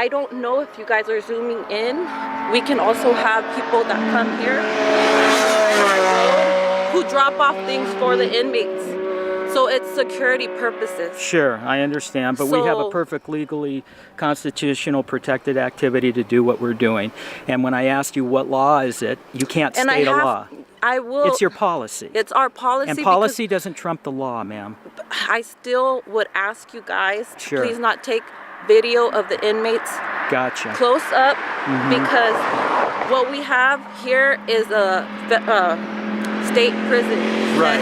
I don't know if you guys are zooming in. We can also have people that come here who drop off things for the inmates. So it's security purposes. Sure, I understand, but we have a perfect legally constitutional protected activity to do what we're doing. And when I asked you what law is it, you can't state a law. I will. It's your policy. It's our policy. And policy doesn't trump the law, ma'am. I still would ask you guys to Sure. please not take video of the inmates Gotcha. close up, because what we have here is a state prison. Right.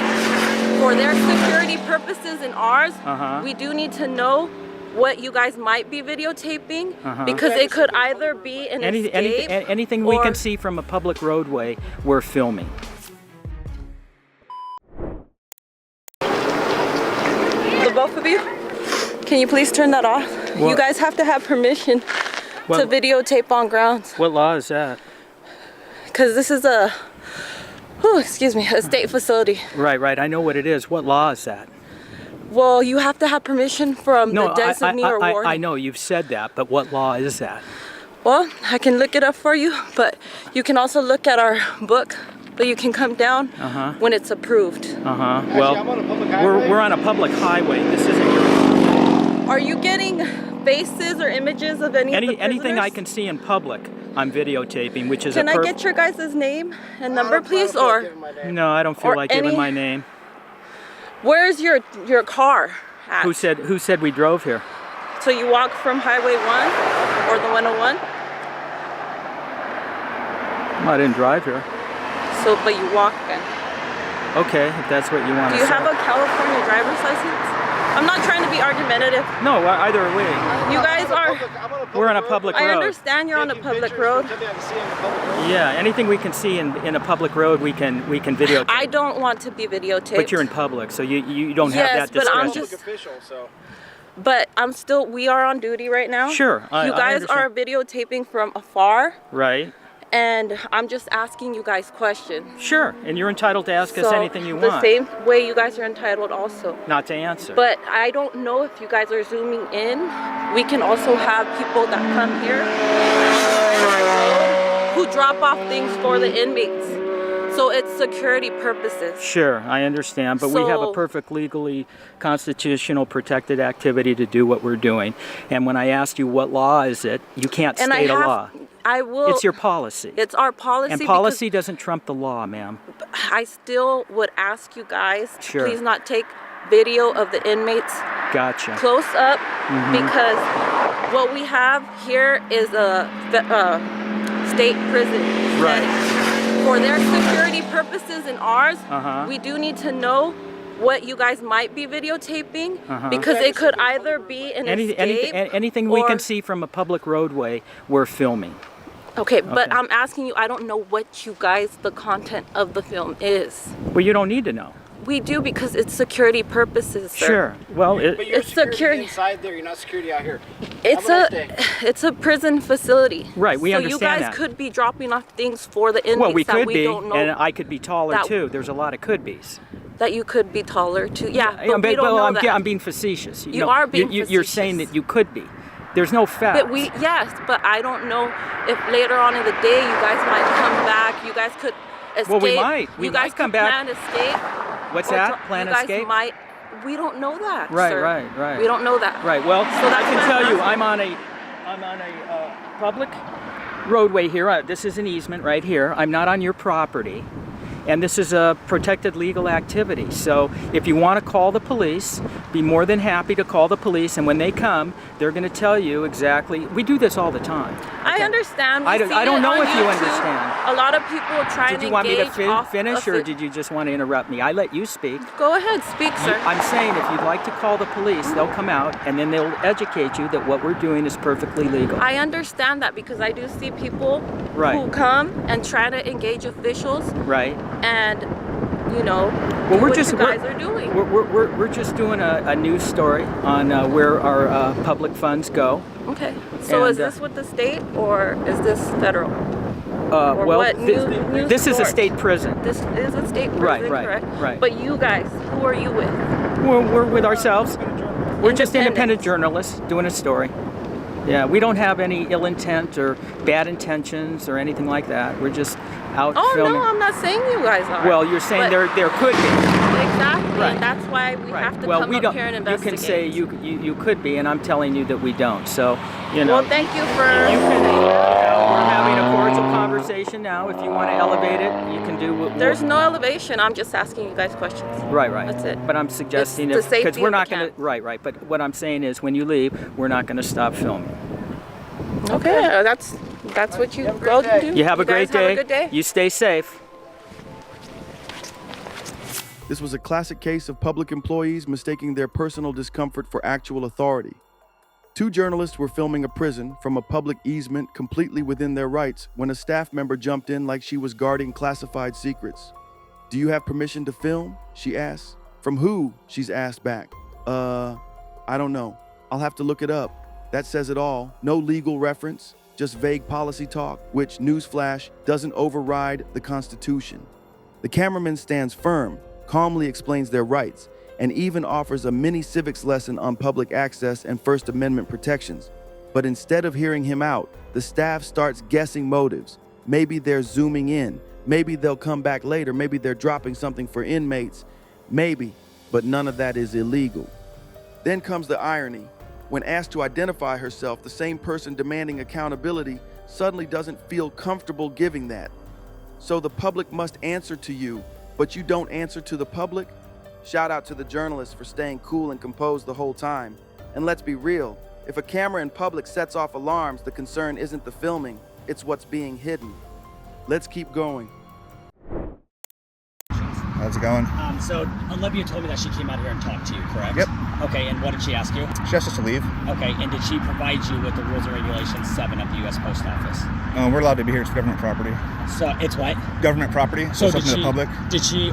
For their security purposes and ours, we do need to know what you guys might be videotaping, because it could either be an escape anything we can see from a public roadway, we're filming. The both of you, can you please turn that off? You guys have to have permission to videotape on grounds. What law is that? Because this is a, excuse me, a state facility. Right. I know what it is. What law is that? Well, you have to have permission from the designee or warden. I know you've said that, but what law is that? Well, I can look it up for you, but you can also look at our book, but you can come down when it's approved. Well, we're on a public highway. This isn't your... Are you getting faces or images of anything I can see in public? I'm videotaping, which is Can I get your guys' name and number, please? Or no, I don't feel like giving my name. Where's your car at? Who said we drove here? So you walk from Highway 1 or the 101? Well, I didn't drive here. So, but you walk then? Okay, if that's what you want to say. Do you have a California driver's license? I'm not trying to be argumentative. No, either way. You guys are... We're on a public road. I understand you're on a public road. Yeah, anything we can see in a public road, we can videotape. I don't want to be videotaped. But you're in public, so you don't have that discretion. Yes, but I'm still, we are on duty right now. Sure, you guys are videotaping from afar. Right. And I'm just asking you guys questions. Sure, and you're entitled to ask us anything you want. The same way you guys are entitled also. Not to answer. But I don't know if you guys are zooming in. We can also have people that come here who drop off things for the inmates. So it's security purposes. Sure, I understand, but we have a perfect legally constitutional protected activity to do what we're doing. And when I asked you what law is it, you can't state a law. I will. It's your policy. It's our policy. And policy doesn't trump the law, ma'am. I still would ask you guys to please not take video of the inmates close up, because what we have here is a state prison. Right. For their security purposes and ours, we do need to know what you guys might be videotaping, because it could either be an escape anything we can see from a public roadway, we're filming. Okay, but I'm asking you, I don't know what you guys, the content of the film is. Well, you don't need to know. We do, because it's security purposes, sir. Sure. Well, but you're security inside there. You're not security out here. It's a prison facility. Right. We understand that. So you guys could be dropping off things for the inmates. Well, we could be, don't know and I could be taller too. There's a lot of could-be's. That you could be taller too. Yeah, but we don't know that. I'm being facetious. You are being facetious. You're saying that you could be. There's no fact. But but I don't know if later on in the day you guys might come back. You guys could escape. Well, we might. We might come back. Plan escape. What's that? Plan escape? We don't know that. Right, sir. right. We don't know that. Right. Well, so I can tell you, I'm on a public roadway here. This is an easement right here. I'm not on your property. And this is a protected legal activity. So if you want to call the police, be more than happy to call the police. And when they come, they're going to tell you exactly. We do this all the time. Okay? I understand. I don't know if you understand. A lot of people try to engage. Did you want me to finish, or did you just want to interrupt me? I let you speak. Go ahead, speak, sir. I'm saying if you'd like to call the police, they'll come out and then they'll educate you that what we're doing is perfectly legal. I understand that, because I do see people who come and try to engage officials. Right. And you know, well, what you guys are doing. We're just doing a news story on where our public funds go. Okay. So is this with the state, or is this federal? This is a state prison. This is a state prison, correct? Right. But you guys, who are you with? We're with ourselves. We're just independent journalists doing a story. Yeah, we don't have any ill intent or bad intentions or anything like that. We're just out filming. No, I'm not saying you guys are. Well, you're saying there could be. Exactly. Right. And that's why we have to come up here and investigate. You can say you could be, and I'm telling you that we don't. So, you know. Well, thank you for we're having a cordial conversation now. If you want to elevate it, you can do what. There's no elevation. I'm just asking you guys questions. Right. That's it. But I'm suggesting because we're not going to. Right. But what I'm saying is, when you leave, we're not going to stop filming. Okay. That's what you go to do. You have a great day. Have a good day. You stay safe. This was a classic case of public employees mistaking their personal discomfort for actual authority. Two journalists were filming a prison from a public easement completely within their rights when a staff member jumped in like she was guarding classified secrets. "Do you have permission to film?" she asks. "From who?" she's asked back. I don't know. I'll have to look it up." That says it all. No legal reference, just vague policy talk, which, newsflash, doesn't override the Constitution. The cameraman stands firm, calmly explains their rights, and even offers a mini civics lesson on public access and First Amendment protections. But instead of hearing him out, the staff starts guessing motives. Maybe they're zooming in. Maybe they'll come back later. Maybe they're dropping something for inmates. Maybe, but none of that is illegal. Then comes the irony. When asked to identify herself, the same person demanding accountability suddenly doesn't feel comfortable giving that. So the public must answer to you, but you don't answer to the public? Shout out to the journalists for staying cool and composed the whole time. And let's be real, if a camera in public sets off alarms, the concern isn't the filming, it's what's being hidden. Let's keep going. How's it going? So Olivia told me that she came out here and talked to you, correct? Yep. Okay, and what did she ask you? She asked us to leave. Okay, and did she provide you with the rules and regulations 7 of the U.S. Post Office? We're allowed to be here. It's government property. So it's what? Government property. So it's open to the public. Did she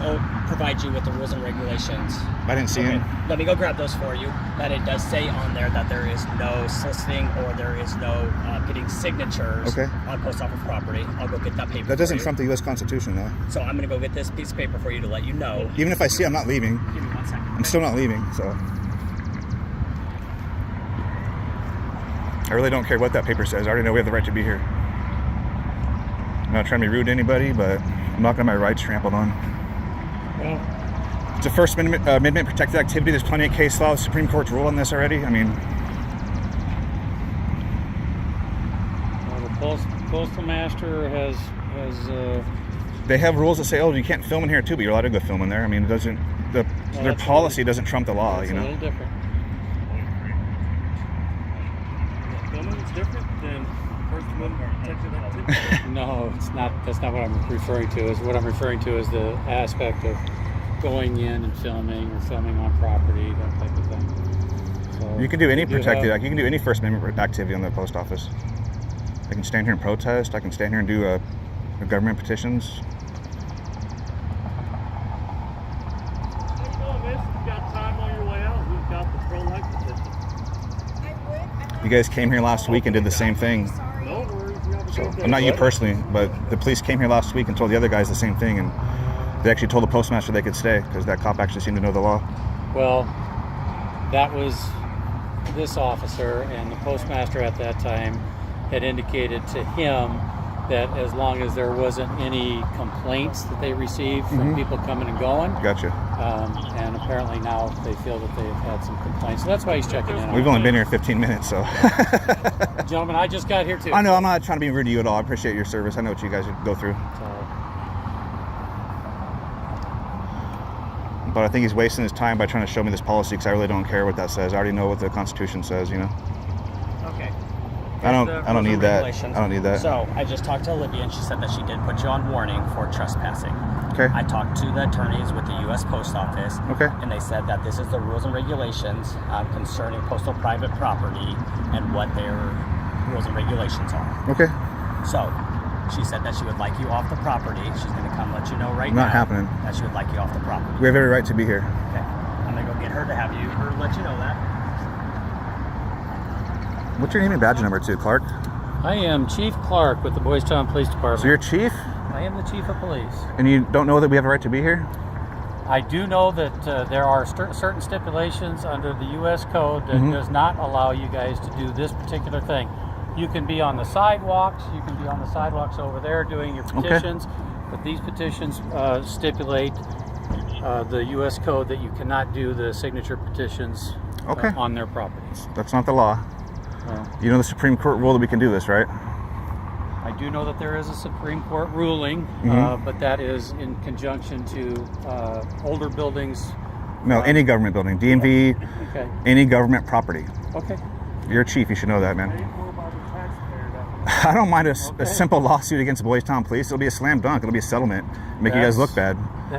provide you with the rules and regulations? I didn't see him. Let me go grab those for you. That it does say on there that there is no soliciting or there is no getting signatures on post office property. I'll go get that paper. That doesn't trump the U.S. Constitution, though. So I'm going to go get this piece of paper for you to let you know. Even if I see, I'm not leaving. Give me 1 second. I'm still not leaving, so. I really don't care what that paper says. I already know we have the right to be here. I'm not trying to be rude to anybody, but I'm not going to have my rights trampled on. Well, it's a First Amendment protected activity. There's plenty of case law. The Supreme Court's ruled on this already. I mean, well, the postal master has they have rules that say, oh, you can't film in here too, but you're allowed to go film in there. I mean, it doesn't. Their policy doesn't trump the law. You know. It's a little different. Filming is different than First Amendment protected activity. No, it's not. That's not what I'm referring to. What I'm referring to is the aspect of going in and filming or filming on property, that type of thing. So you can do any protected. You can do any First Amendment activity on the post office. I can stand here and protest. I can stand here and do government petitions. How you doing, miss? You got time on your way out? We've got the pro-life petition. You guys came here last week and did the same thing. No worries. You have a So, good day. well, not you personally, but the police came here last week and told the other guys the same thing, and they actually told the postmaster they could stay because that cop actually seemed to know the law. Well, that was this officer, and the postmaster at that time had indicated to him that as long as there wasn't any complaints that they received from people coming and going. Gotcha. And apparently now they feel that they've had some complaints. So that's why he's checking in. We've only been here 15 minutes, so. Gentlemen, I just got here too. I know, I'm not trying to be rude to you at all. I appreciate your service. I know what you guys go through. But I think he's wasting his time by trying to show me this policy because I really don't care what that says. I already know what the Constitution says, you know. okay. I don't need that. I don't need that. So I just talked to Olivia, and she said that she did put you on warning for trespassing. Okay. I talked to the attorneys with the U.S. Post Office. Okay. And they said that this is the rules and regulations concerning postal private property and what their rules and regulations are. Okay. So she said that she would like you off the property. She's going to come let you know right now. Not happening. That she would like you off the property. We have every right to be here. Okay. I'm going to go get her to have you, or let you know that. What's your name and badge number too, Clark? I am Chief Clark with the Boytown Police Department. So you're chief? I am the Chief of Police. And you don't know that we have a right to be here? I do know that there are certain stipulations under the U.S. Code that does not allow you guys to do this particular thing. You can be on the sidewalks. You can be on the sidewalks over there doing your petitions, but these petitions stipulate the U.S. Code that you cannot do the signature petitions on their properties. That's not the law. You know the Supreme Court rule that we can do this, right? I do know that there is a Supreme Court ruling, but that is in conjunction to older buildings. No, any government building, DMV, any government property. Okay. You're a chief, you should know that, man. I don't mind a simple lawsuit against Boytown Police. It'll be a slam dunk. It'll be a settlement. Make you guys look bad.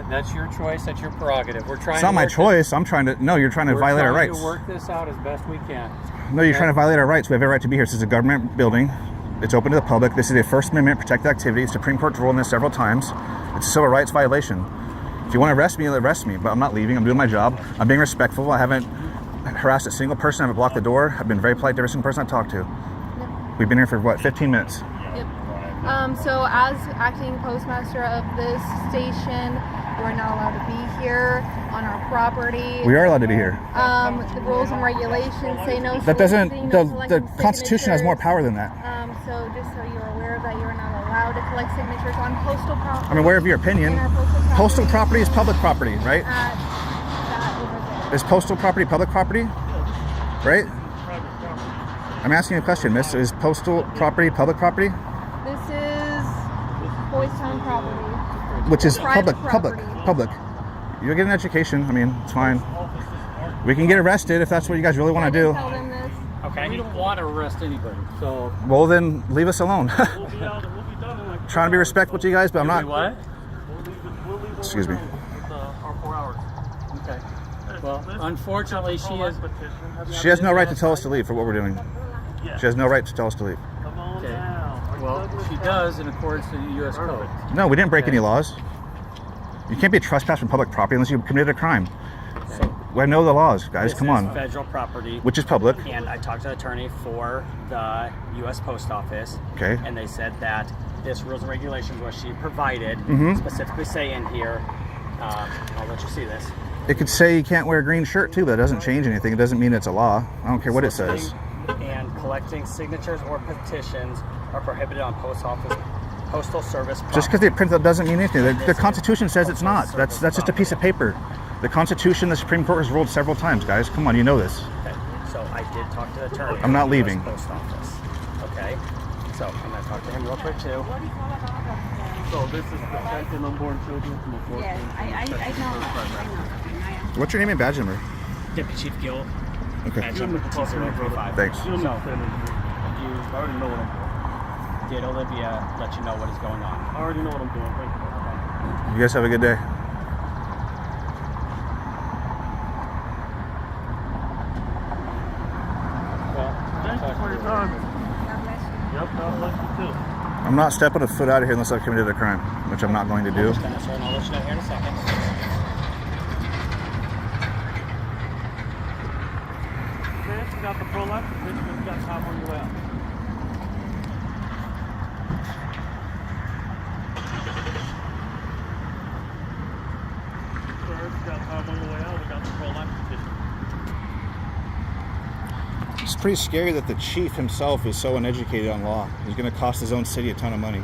That's your choice. That's your prerogative. We're trying. It's not my choice. I'm trying to. No, you're trying to violate our rights. We're trying to work this out as best we can. No, you're trying to violate our rights. We have every right to be here. This is a government building. It's open to the public. This is a First Amendment protected activity. Supreme Court's ruled on this several times. It's a civil rights violation. If you want to arrest me, arrest me. But I'm not leaving. I'm doing my job. I'm being respectful. I haven't harassed a single person. I haven't blocked the door. I've been very polite to every single person I've talked to. Yep. We've been here for what, 15 minutes? Yep. So as acting postmaster of this station, we're not allowed to be here on our property. We are allowed to be here. The rules and regulations say no. That doesn't. The Constitution has more power than that. So just so you're aware of that, you're not allowed to collect signatures on postal property. I'm aware of your opinion. Postal property is public property, right? That over there. Is postal property public property? Right? I'm asking you a question, miss. Is postal property public property? This is Boytown property. Which is Private public. You'll get an education. I mean, it's fine. We can get arrested if that's what you guys really want to do. Tell them this. Okay. We don't want to arrest anybody. So. Well, then leave us alone. Trying to be respectful to you guys, but I'm not. What? Excuse me. Okay. Well, unfortunately, she has no right to tell us to leave for what we're doing. She has no right to tell us to leave. Okay. Well, she does in accordance to the U.S. Code. No, we didn't break any laws. You can't be trespassed from public property unless you committed a crime. Okay. We know the laws, guys. Come on. This is federal property. Which is public. And I talked to an attorney for the U.S. Post Office. Okay. And they said that this rules and regulations, what she provided, specifically say in here, I'll let you see this. It could say you can't wear a green shirt too, but it doesn't change anything. It doesn't mean it's a law. I don't care what it says. And collecting signatures or petitions are prohibited on postal service property. Just because they print that doesn't mean anything. The Constitution says it's not. That's just a piece of paper. The Constitution, the Supreme Court has ruled several times, guys. Come on, you know this. Okay, so I did talk to the attorney. I'm not leaving. Post office. Okay, so I'm going to talk to him real quick too. So this is protecting unborn children from abortion? Yes, I know. What's your name and badge number? Deputy Chief Gill. Okay. Badge number 2035. Thanks. You already know what I'm doing. Did Olivia let you know what is going on? I already know what I'm doing. Thank you. You guys have a good day. Thank you for your time. Yep, God bless you too. I'm not stepping a foot out of here unless I've committed a crime, which I'm not going to do. I'll let you know here in a second. Man, you got the pro-life petition, you got time on your way out. Sir, you got time on your way out, we got the pro-life petition. It's pretty scary that the chief himself is so uneducated on law. He's going to cost his own city a ton of money.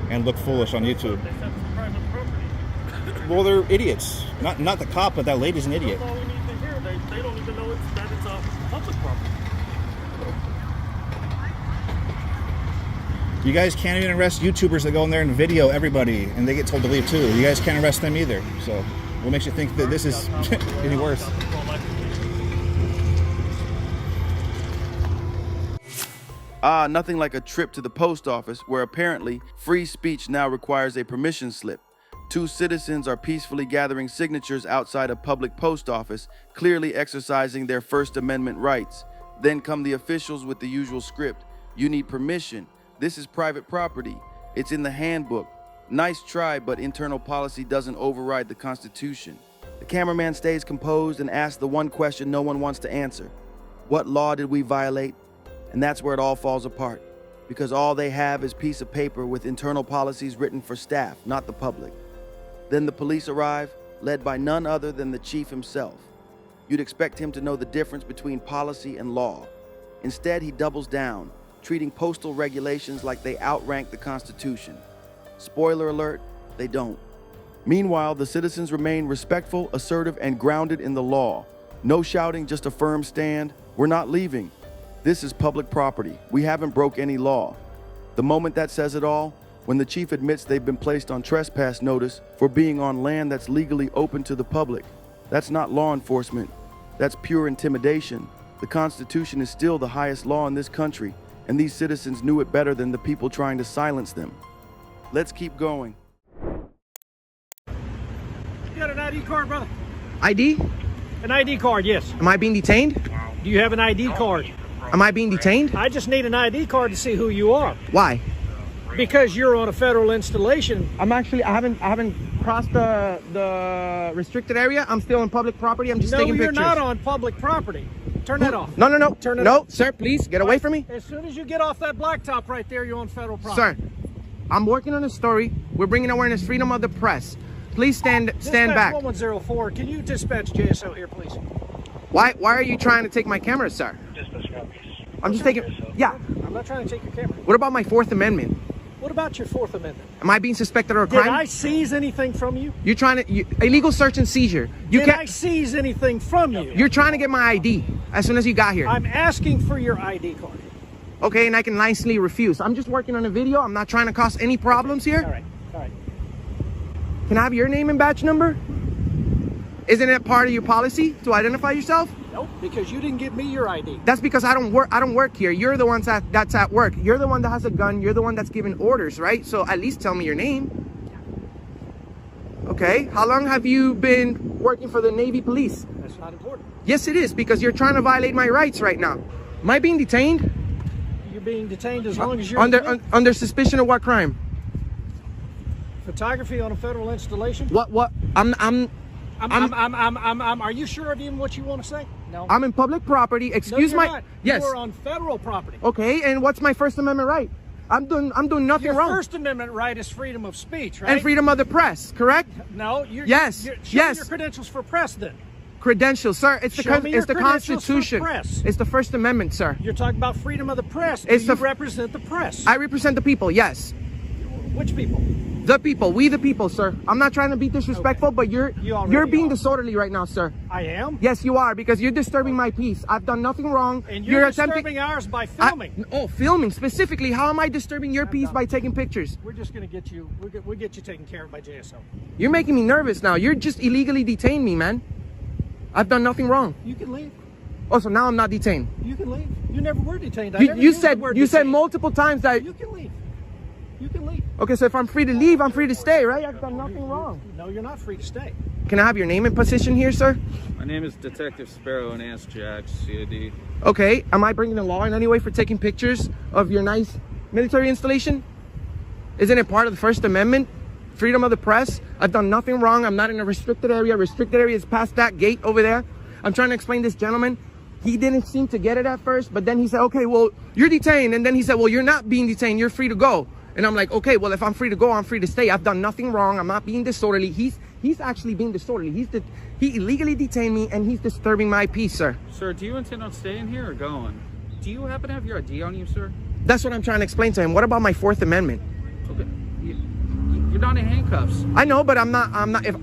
And look foolish on YouTube. They said it's private property. Well, they're idiots. Not the cop, but that lady's an idiot. That's all we need to hear. They don't even know that it's public property. You guys can't even arrest YouTubers that go in there and video everybody, and they get told to leave too. You guys can't arrest them either. So, what makes you think that this is any worse? Nothing like a trip to the post office, where apparently free speech now requires a permission slip. Two citizens are peacefully gathering signatures outside a public post office, clearly exercising their First Amendment rights. Then come the officials with the usual script. You need permission. This is private property. It's in the handbook. Nice try, but internal policy doesn't override the Constitution. The cameraman stays composed and asks the one question no one wants to answer. What law did we violate? And that's where it all falls apart, because all they have is a piece of paper with internal policies written for staff, not the public. Then the police arrive, led by none other than the chief himself. You'd expect him to know the difference between policy and law. Instead, he doubles down, treating postal regulations like they outrank the Constitution. Spoiler alert, they don't. Meanwhile, the citizens remain respectful, assertive, and grounded in the law. No shouting, just a firm stand. We're not leaving. This is public property. We haven't broke any law. The moment that says it all, when the chief admits they've been placed on trespass notice for being on land that's legally open to the public. That's not law enforcement. That's pure intimidation. The Constitution is still the highest law in this country, and these citizens knew it better than the people trying to silence them. Let's keep going. You got an ID card, brother? ID? An ID card, yes. Am I being detained? Do you have an ID card? Am I being detained? I just need an ID card to see who you are. Why? Because you're on a federal installation. I haven't crossed the restricted area. I'm still on public property. I'm just taking pictures. No, you're not on public property. Turn that off. No. Turn it off. Sir, please get away from me. As soon as you get off that blacktop right there, you're on federal property. Sir, I'm working on a story. We're bringing awareness, freedom of the press. Please stand back. 1104. Can you dispatch JSO here, please? Why are you trying to take my camera, sir? I'm just taking. Yeah. I'm not trying to take your camera. What about my Fourth Amendment? What about your Fourth Amendment? Am I being suspected of a crime? Did I seize anything from you? You're trying to illegal search and seizure. Did I seize anything from you? You're trying to get my ID as soon as you got here. I'm asking for your ID card. Okay, and I can nicely refuse. I'm just working on a video. I'm not trying to cause any problems here. All right. Can I have your name and badge number? Isn't it part of your policy to identify yourself? Nope, because you didn't give me your ID. That's because I don't work here. You're the one that's at work. You're the one that has a gun. You're the one that's giving orders, right? So at least tell me your name. Okay. How long have you been working for the Navy Police? That's not important. Yes, it is, because you're trying to violate my rights right now. Am I being detained? You're being detained as long as you're under suspicion of what crime? Photography on a federal installation. What? Are you sure of even what you want to say? No. I'm in public property. Excuse no, my. Not. Yes. You're on federal property. Okay, and what's my First Amendment right? I'm doing nothing wrong. Your First Amendment right is freedom of speech, right? And freedom of the press, correct? No. Yes. Show yes. me your credentials for press, then. Credentials, sir. It's the Constitution. Press. It's the First Amendment, sir. You're talking about freedom of the press. You represent the press. I represent the people. Yes. Which people? The people. We the people, sir. I'm not trying to be disrespectful, but you're being disorderly right now, sir. I am? Yes, you are, because you're disturbing my peace. I've done nothing wrong. And you're disturbing ours by filming. Filming specifically. How am I disturbing your peace by taking pictures? We're just going to get you. We'll get you taken care of by JSO. You're making me nervous now. You're just illegally detained me, man. I've done nothing wrong. You can leave. Oh, so now I'm not detained. You can leave. You never were detained. You said multiple times that you can leave. You can leave. Okay, so if I'm free to leave, I'm free to stay, right? I've done nothing wrong. No, you're not free to stay. Can I have your name and position here, sir? My name is Detective Sparrow and Ask Jack, CID. Okay, am I breaking the law in any way for taking pictures of your nice military installation? Isn't it part of the First Amendment? Freedom of the press? I've done nothing wrong. I'm not in a restricted area. Restricted area is past that gate over there. I'm trying to explain this gentleman. He didn't seem to get it at first, but then he said, okay, well, you're detained. And then he said, well, you're not being detained. You're free to go. And I'm like, okay, well, if I'm free to go, I'm free to stay. I've done nothing wrong. I'm not being disorderly. He's actually being disorderly. He illegally detained me, and he's disturbing my peace, sir. Sir, do you intend on staying here or going? Do you happen to have your ID on you, sir? That's what I'm trying to explain to him. What about my Fourth Amendment? Okay. You're not in handcuffs. I know, but I'm not.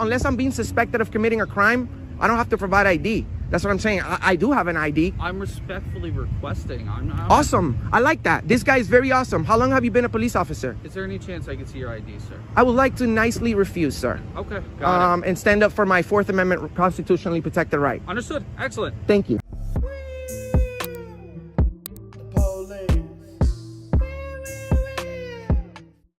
Unless I'm being suspected of committing a crime, I don't have to provide ID. That's what I'm saying. I do have an ID. I'm respectfully requesting. Awesome. I like that. This guy is very awesome. How long have you been a police officer? Is there any chance I could see your ID, sir? I would like to nicely refuse, sir. Okay, got it. And stand up for my Fourth Amendment constitutionally protected right. Understood. Excellent. Thank you.